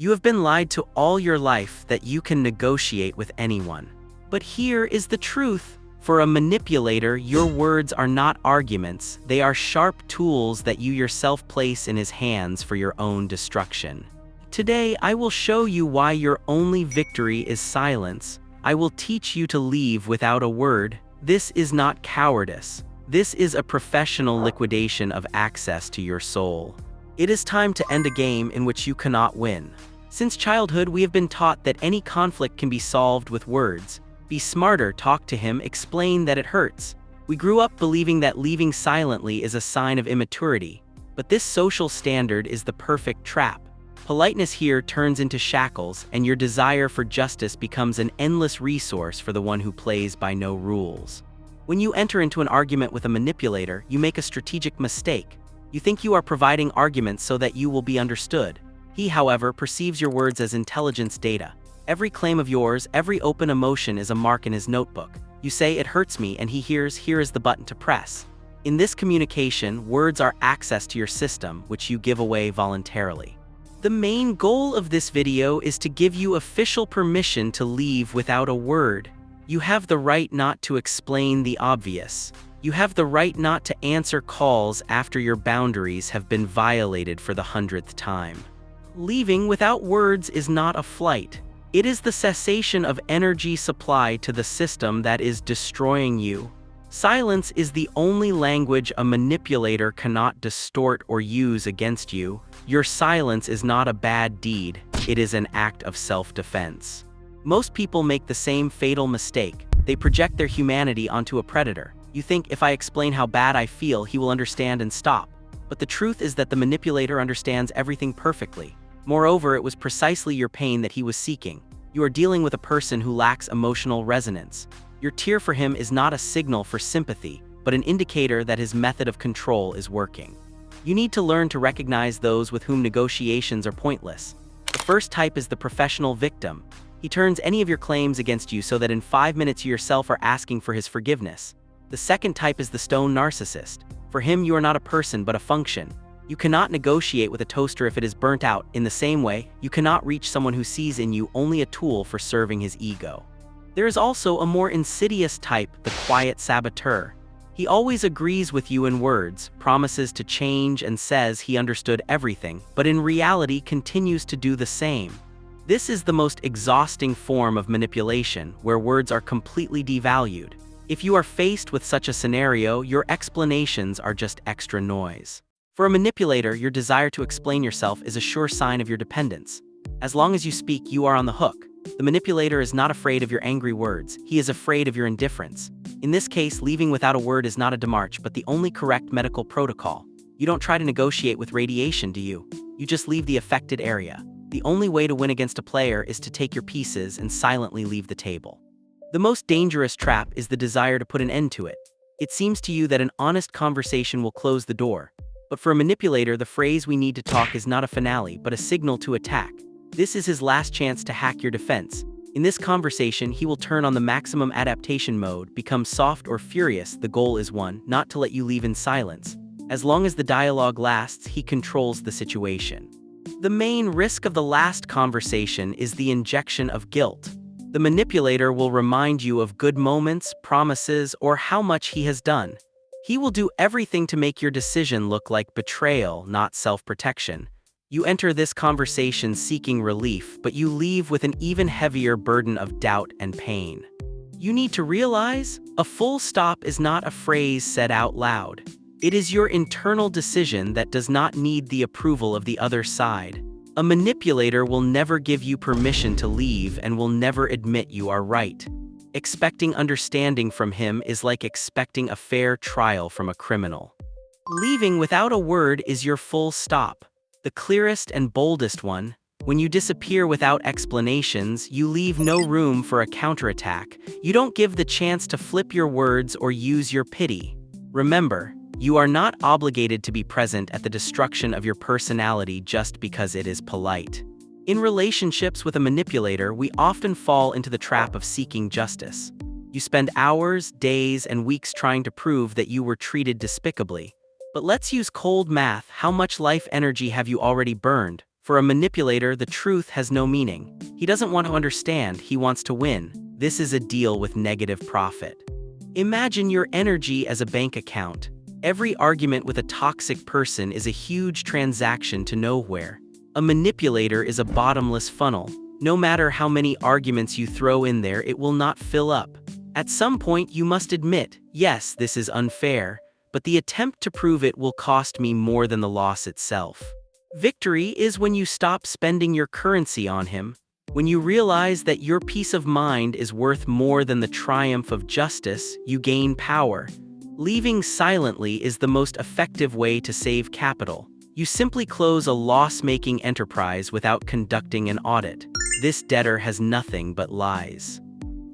You have been lied to all your life that you can negotiate with anyone. But here is the truth. For a manipulator, your words are not arguments, they are sharp tools that you yourself place in his hands for your own destruction. Today, I will show you why your only victory is silence. I will teach you to leave without a word. This is not cowardice. This is a professional liquidation of access to your soul. It is time to end a game in which you cannot win. Since childhood, we have been taught that any conflict can be solved with words. Be smarter, talk to him, explain that it hurts. We grew up believing that leaving silently is a sign of immaturity. But this social standard is the perfect trap. Politeness here turns into shackles, and your desire for justice becomes an endless resource for the one who plays by no rules. When you enter into an argument with a manipulator, you make a strategic mistake. You think you are providing arguments so that you will be understood. He, however, perceives your words as intelligence data. Every claim of yours, every open emotion is a mark in his notebook. You say, "It hurts me," and he hears, "Here is the button to press." In this communication, words are access to your system, which you give away voluntarily. The main goal of this video is to give you official permission to leave without a word. You have the right not to explain the obvious. You have the right not to answer calls after your boundaries have been violated for the 100th time. Leaving without words is not a flight. It is the cessation of energy supply to the system that is destroying you. Silence is the only language a manipulator cannot distort or use against you. Your silence is not a bad deed, it is an act of self-defense. Most people make the same fatal mistake. They project their humanity onto a predator. You think, if I explain how bad I feel, he will understand and stop. But the truth is that the manipulator understands everything perfectly. Moreover, it was precisely your pain that he was seeking. You are dealing with a person who lacks emotional resonance. Your tear for him is not a signal for sympathy, but an indicator that his method of control is working. You need to learn to recognize those with whom negotiations are pointless. The first type is the professional victim. He turns any of your claims against you so that in 5 minutes you yourself are asking for his forgiveness. The second type is the stone narcissist. For him, you are not a person but a function. You cannot negotiate with a toaster if it is burnt out. In the same way, you cannot reach someone who sees in you only a tool for serving his ego. There is also a more insidious type, the quiet saboteur. He always agrees with you in words, promises to change, and says he understood everything, but in reality continues to do the same. This is the most exhausting form of manipulation, where words are completely devalued. If you are faced with such a scenario, your explanations are just extra noise. For a manipulator, your desire to explain yourself is a sure sign of your dependence. As long as you speak, you are on the hook. The manipulator is not afraid of your angry words, he is afraid of your indifference. In this case, leaving without a word is not a démarche but the only correct medical protocol. You don't try to negotiate with radiation, do you? You just leave the affected area. The only way to win against a player is to take your pieces and silently leave the table. The most dangerous trap is the desire to put an end to it. It seems to you that an honest conversation will close the door. But for a manipulator, the phrase "we need to talk" is not a finale, but a signal to attack. This is his last chance to hack your defense. In this conversation, he will turn on the maximum adaptation mode, become soft or furious. The goal is one, not to let you leave in silence. As long as the dialogue lasts, he controls the situation. The main risk of the last conversation is the injection of guilt. The manipulator will remind you of good moments, promises, or how much he has done. He will do everything to make your decision look like betrayal, not self-protection. You enter this conversation seeking relief, but you leave with an even heavier burden of doubt and pain. You need to realize, a full stop is not a phrase said out loud. It is your internal decision that does not need the approval of the other side. A manipulator will never give you permission to leave and will never admit you are right. Expecting understanding from him is like expecting a fair trial from a criminal. Leaving without a word is your full stop. The clearest and boldest one. When you disappear without explanations, you leave no room for a counterattack. You don't give the chance to flip your words or use your pity. Remember, you are not obligated to be present at the destruction of your personality just because it is polite. In relationships with a manipulator, we often fall into the trap of seeking justice. You spend hours, days, and weeks trying to prove that you were treated despicably. But let's use cold math. How much life energy have you already burned? For For a manipulator, the truth has no meaning. He doesn't want to understand, he wants to win. This is a deal with negative profit. Imagine your energy as a bank account. Every argument with a toxic person is a huge transaction to nowhere. A manipulator is a bottomless funnel. No matter how many arguments you throw in there, it will not fill up. At some point, you must admit, yes, this is unfair, but the attempt to prove it will cost me more than the loss itself. Victory is when you stop spending your currency on him, when you realize that your peace of mind is worth more than the triumph of justice. You gain power. Leaving silently is the most effective way to save capital. You simply close a loss-making enterprise without conducting an audit. This debtor has nothing but lies.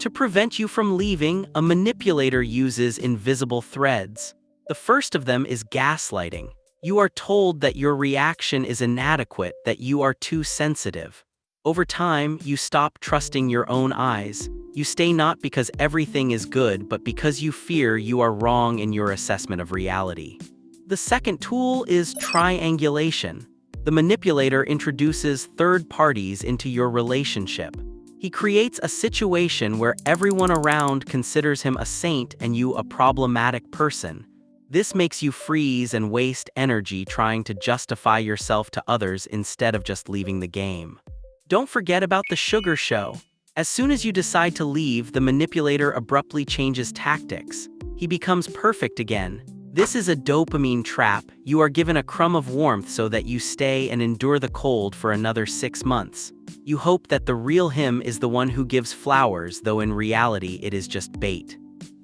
To prevent you from leaving, a manipulator uses invisible threads. The first of them is gaslighting. You are told that your reaction is inadequate, that you are too sensitive. Over time, you stop trusting your own eyes. You stay not because everything is good, but because you fear you are wrong in your assessment of reality. The second tool is triangulation. The manipulator introduces third parties into your relationship. He creates a situation where everyone around considers him a saint and you a problematic person. This makes you freeze and waste energy trying to justify yourself to others instead of just leaving the game. Don't forget about the sugar show. As soon as you decide to leave, the manipulator abruptly changes tactics. He becomes perfect again. This is a dopamine trap. You are given a crumb of warmth so that you stay and endure the cold for another 6 months. You hope that the real him is the one who gives flowers, though in reality it is just bait.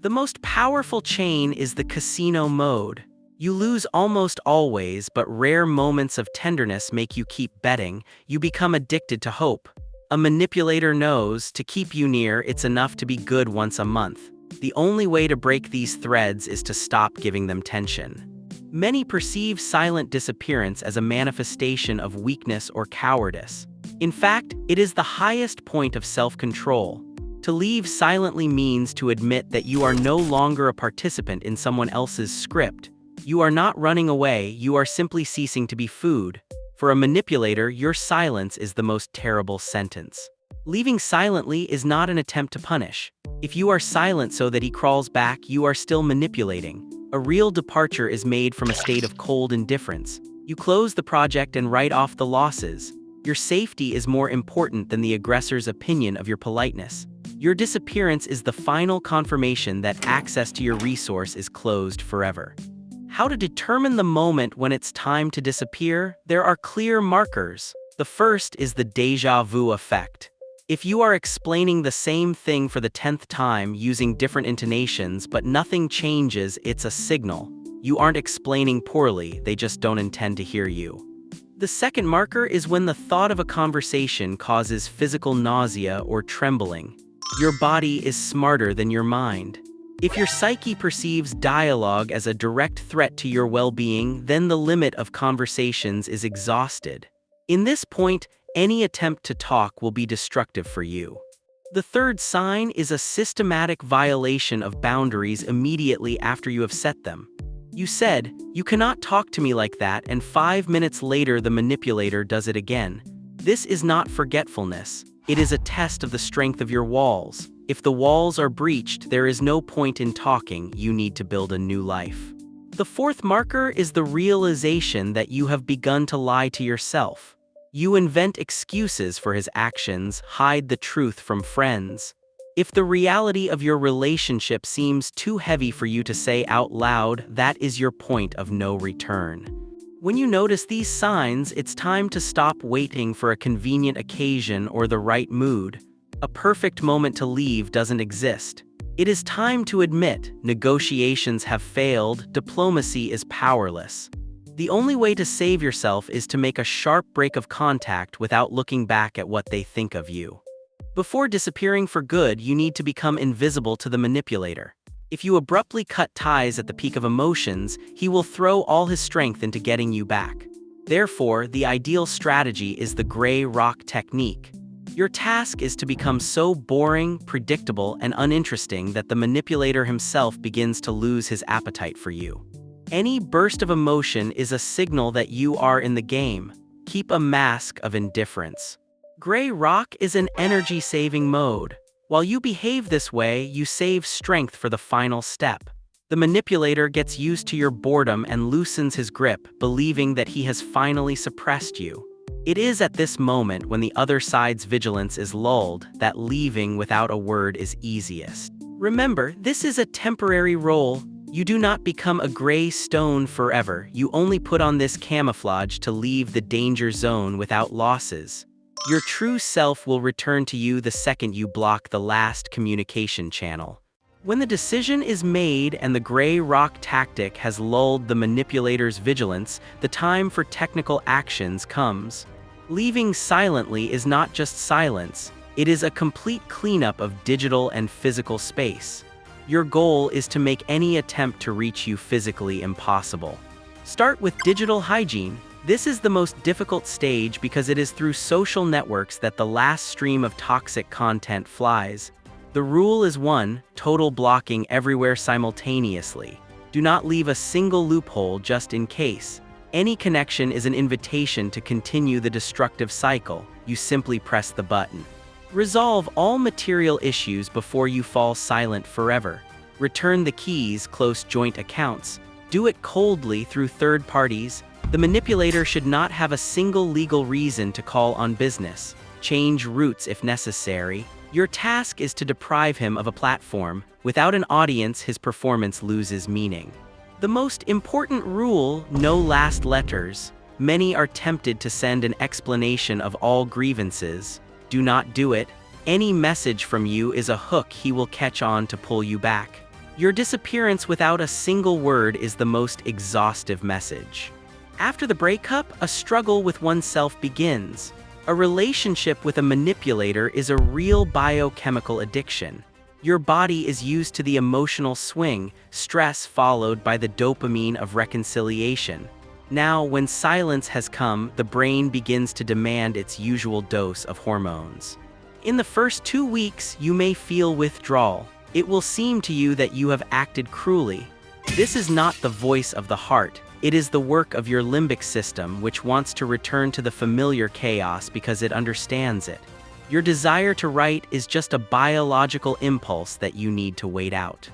The most powerful chain is the casino mode. You lose almost always, but rare moments of tenderness make you keep betting. You become addicted to hope. A manipulator knows to keep you near, it's enough to be good once a month. The only way to break these threads is to stop giving them tension. Many perceive silent disappearance as a manifestation of weakness or cowardice. In fact, it is the highest point of self-control. To leave silently means to admit that you are no longer a participant in someone else's script. You are not running away, you are simply ceasing to be food. For a manipulator, your silence is the most terrible sentence. Leaving silently is not an attempt to punish. If you are silent so that he crawls back, you are still manipulating. A real departure is made from a state of cold indifference. You close the project and write off the losses. Your safety is more important than the aggressor's opinion of your politeness. Your disappearance is the final confirmation that access to your resource is closed forever. How to determine the moment when it's time to disappear? There are clear markers. The first is the déjà vu effect. If you are explaining the same thing for the 10th time using different intonations but nothing changes, it's a signal. You aren't explaining poorly, they just don't intend to hear you. The second marker is when the thought of a conversation causes physical nausea or trembling. Your body is smarter than your mind. If your psyche perceives dialogue as a direct threat to your well-being, then the limit of conversations is exhausted. In this point, any attempt to talk will be destructive for you. The third sign is a systematic violation of boundaries immediately after you have set them. You said, "You cannot talk to me like that," and 5 minutes later the manipulator does it again. This is not forgetfulness. It is a test of the strength of your walls. If the walls are breached, there is no point in talking, you need to build a new life. The fourth marker is the realization that you have begun to lie to yourself. You invent excuses for his actions, hide the truth from friends. If the reality of your relationship seems too heavy for you to say out loud, that is your point of no return. When you notice these signs, it's time to stop waiting for a convenient occasion or the right mood. A perfect moment to leave doesn't exist. It is time to admit, negotiations have failed, diplomacy is powerless. The only way to save yourself is to make a sharp break of contact without looking back at what they think of you. Before disappearing for good, you need to become invisible to the manipulator. If you abruptly cut ties at the peak of emotions, he will throw all his strength into getting you back. Therefore, the ideal strategy is the gray rock technique. Your task is to become so boring, predictable, and uninteresting that the manipulator himself begins to lose his appetite for you. Any burst of emotion is a signal that you are in the game. Keep a mask of indifference. Gray rock is an energy-saving mode. While you behave this way, you save strength for the final step. The manipulator gets used to your boredom and loosens his grip, believing that he has finally suppressed you. It is at this moment, when the other side's vigilance is lulled, that leaving without a word is easiest. Remember, this is a temporary role. You do not become a gray stone forever. You only put on this camouflage to leave the danger zone without losses. Your true self will return to you the second you block the last communication channel. When the decision is made and the gray rock tactic has lulled the manipulator's vigilance, the time for technical actions comes. Leaving silently is not just silence, it is a complete cleanup of digital and physical space. Your goal is to make any attempt to reach you physically impossible. Start with digital hygiene. This is the most difficult stage because it is through social networks that the last stream of toxic content flies. The rule is one: total blocking everywhere simultaneously. Do not leave a single loophole just in case. Any connection is an invitation to continue the destructive cycle. You simply press the button. Resolve all material issues before you fall silent forever. Return the keys, close joint accounts. Do it coldly through third parties. The manipulator should not have a single legal reason to call on business. Change routes if necessary. Your task is to deprive him of a platform. Without an audience, his performance loses meaning. The most important rule: no last letters. Many are tempted to send an explanation of all grievances. Do not do it. Any message from you is a hook he will catch on to pull you back. Your disappearance without a single word is the most exhaustive message. After the breakup, a struggle with oneself begins. A relationship with a manipulator is a real biochemical addiction. Your body is used to the emotional swing, stress followed by the dopamine of reconciliation. Now, when silence has come, the brain begins to demand its usual dose of hormones. In the first 2 weeks, you may feel withdrawal. It will seem to you that you have acted cruelly. This is not the voice of the heart. It is the work of your limbic system, which wants to return to the familiar chaos because it understands it. Your desire to write is just a biological impulse that you need to wait out.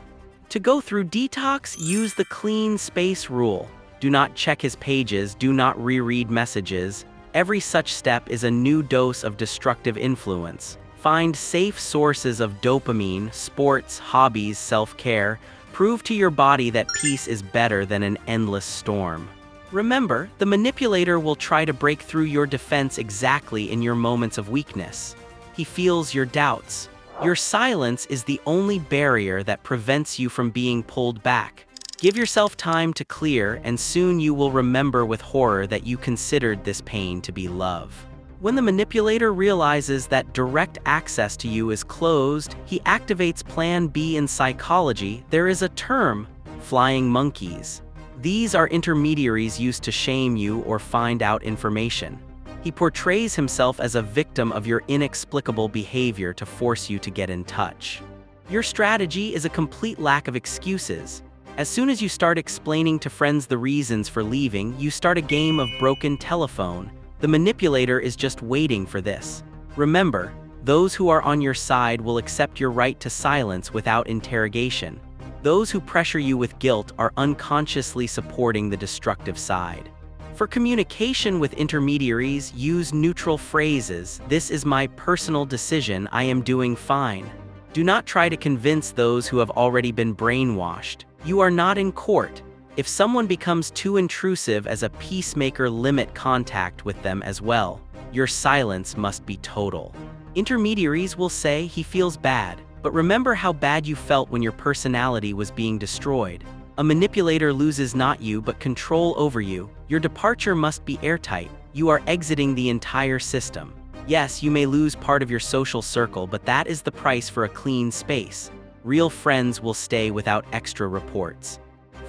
To go through detox, use the clean space rule. Do not check his pages, do not reread messages. Every such step is a new dose of destructive influence. Find safe sources of dopamine, sports, hobbies, self-care. Prove to your body that peace is better than an endless storm. Remember, the manipulator will try to break through your defense exactly in your moments of weakness. He feels your doubts. Your silence is the only barrier that prevents you from being pulled back. Give yourself time to clear, and soon you will remember with horror that you considered this pain to be love. When the manipulator realizes that direct access to you is closed, he activates Plan B. In psychology, there is a term: flying monkeys. These are intermediaries used to shame you or find out information. He portrays himself as a victim of your inexplicable behavior to force you to get in touch. Your strategy is a complete lack of excuses. As soon as you start explaining to friends the reasons for leaving, you start a game of broken telephone. The manipulator is just waiting for this. Remember, those who are on your side will accept your right to silence without interrogation. Those who pressure you with guilt are unconsciously supporting the destructive side. For communication with intermediaries, use neutral phrases. This is my personal decision. I am doing fine. Do not try to convince those who have already been brainwashed. You are not in court. If someone becomes too intrusive as a peacemaker, limit contact with them as well. Your silence must be total. Intermediaries will say he feels bad, but remember how bad you felt when your personality was being destroyed. A manipulator loses not you but control over you. Your departure must be airtight. You are exiting the entire system. Yes, you may lose part of your social circle, but that is the price for a clean space. Real friends will stay without extra reports.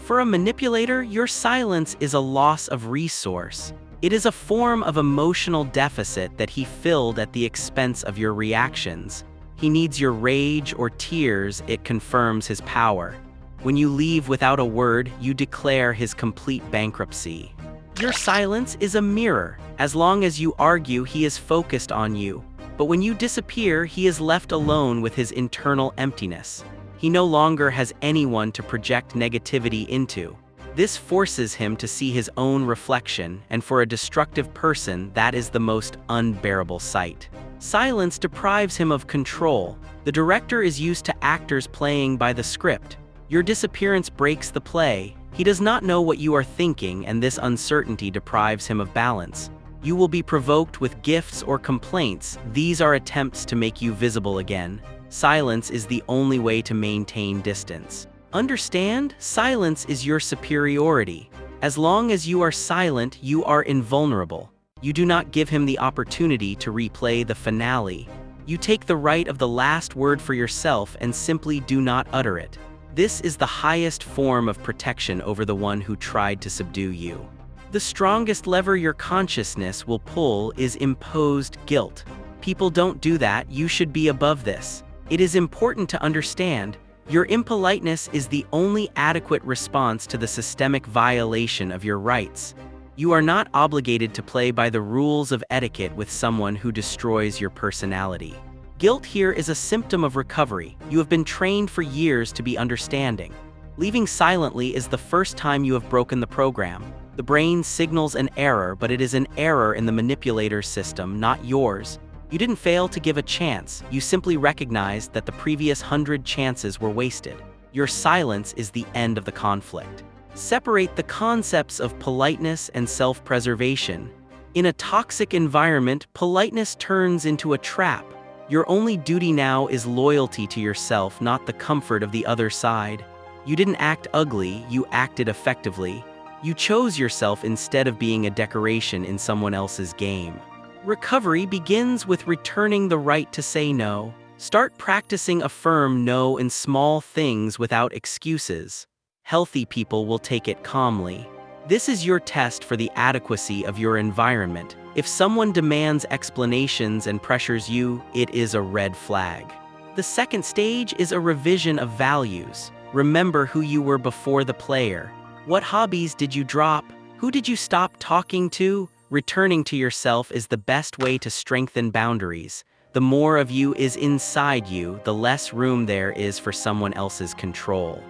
For a manipulator, your silence is a loss of resource. It is a form of emotional deficit that he filled at the expense of your reactions. He needs your rage or tears. It confirms his power. When you leave without a word, you declare his complete bankruptcy. Your silence is a mirror. As long as you argue, he is focused on you. But when you disappear, he is left alone with his internal emptiness. He no longer has anyone to project negativity into. This forces him to see his own reflection, and for a destructive person, that is the most unbearable sight. Silence deprives him of control. The director is used to actors playing by the script. Your disappearance breaks the play. He does not know what you are thinking, and this uncertainty deprives him of balance. You will be provoked with gifts or complaints. These are attempts to make you visible again. Silence is the only way to maintain distance. Understand, silence is your superiority. As long as you are silent, you are invulnerable. You do not give him the opportunity to replay the finale. You take the right of the last word for yourself and simply do not utter it. This is the highest form of protection over the one who tried to subdue you. The strongest lever your consciousness will pull is imposed guilt. People don't do that. You should be above this. It is important to understand your impoliteness is the only adequate response to the systemic violation of your rights. You are not obligated to play by the rules of etiquette with someone who destroys your personality. Guilt here is a symptom of recovery. You have been trained for years to be understanding. Leaving silently is the first time you have broken the program. The brain signals an error, but it is an error in the manipulator's system, not yours. You didn't fail to give a chance. You simply recognized that the previous 100 chances were wasted. Your silence is the end of the conflict. Separate the concepts of politeness and self-preservation. In a toxic environment, politeness turns into a trap. Your only duty now is loyalty to yourself, not the comfort of the other side. You didn't act ugly, you acted effectively. You chose yourself instead of being a decoration in someone else's game. Recovery begins with returning the right to say no. Start practicing a firm no in small things without excuses. Healthy people will take it calmly. This is your test for the adequacy of your environment. If someone demands explanations and pressures you, it is a red flag. The second stage is a revision of values. Remember who you were before the player. What hobbies did you drop? Who did you stop talking to? Returning to yourself is the best way to strengthen boundaries. The more of you is inside you, the less room there is for someone else's control.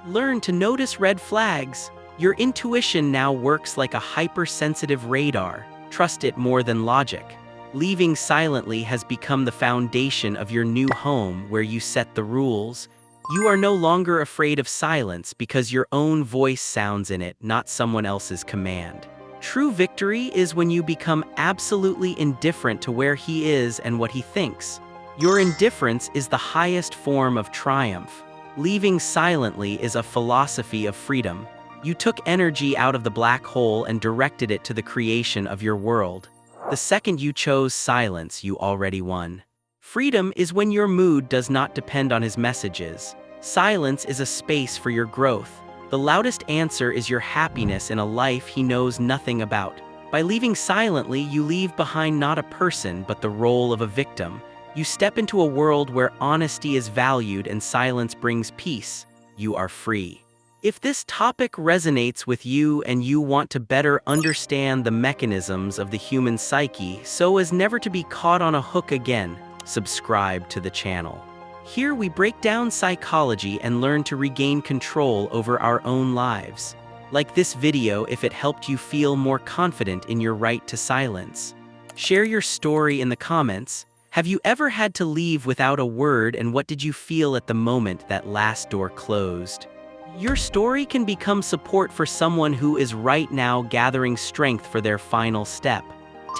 Learn to notice red flags. Your intuition now works like a hypersensitive radar. Trust it more than logic. Leaving silently has become the foundation of your new home where you set the rules. You are no longer afraid of silence because your own voice sounds in it, not someone else's command. True victory is when you become absolutely indifferent to where he is and what he thinks. Your indifference is the highest form of triumph. Leaving silently is a philosophy of freedom. You took energy out of the black hole and directed it to the creation of your world. The second you chose silence, you already won. Freedom is when your mood does not depend on his messages. Silence is a space for your growth. The loudest answer is your happiness in a life he knows nothing about. By leaving silently, you leave behind not a person, but the role of a victim. You step into a world where honesty is valued and silence brings peace. You are free. If this topic resonates with you and you want to better understand the mechanisms of the human psyche so as never to be caught on a hook again, subscribe to the channel. Here we break down psychology and learn to regain control over our own lives. Like this video if it helped you feel more confident in your right to silence. Share your story in the comments. Have you ever had to leave without a word, and what did you feel at the moment that last door closed? Your story can become support for someone who is right now gathering strength for their final step.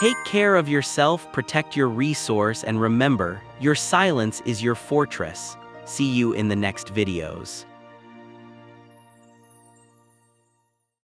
Take care of yourself, protect your resource, and remember, your silence is your fortress. See you in the next videos.